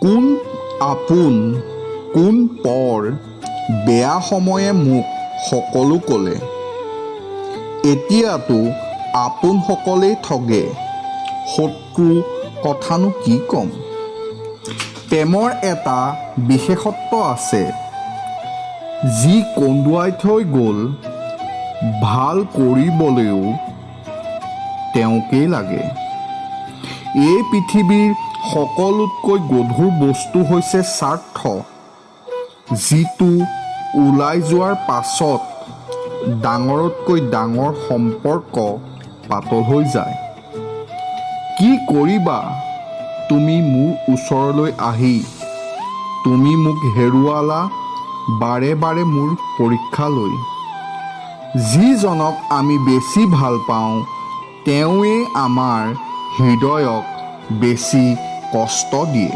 কোন আপোন কোন পৰ বেয়া সময়ে মোক সকলো ক'লে। এতিয়াতো আপোনসকলেই ঠগে, শত্ৰু কথানো কি ক'ম। প্ৰেমৰ এটা বিশেষত্ব আছে, যি কন্দুৱাই থৈ গ'ল ভাল কৰিবলৈও তেওঁকেই লাগে। এই পৃথিৱীৰ সকলোতকৈ গধুৰ বস্তু হৈছে স্বাৰ্থ, যিটো ওলাই যোৱাৰ পাছত ডাঙৰতকৈ ডাঙৰ সম্পৰ্ক পাতল হৈ যায়। কি কৰিবা তুমি মোৰ ওচৰলৈ আহি, তুমি মোক হেৰুৱালা বাৰে বাৰে মোৰ পৰীক্ষা লৈ। যিজনক আমি বেছি ভাল পাওঁ তেওঁৱেই আমাৰ হৃদয়ক বেছি কষ্ট দিয়ে।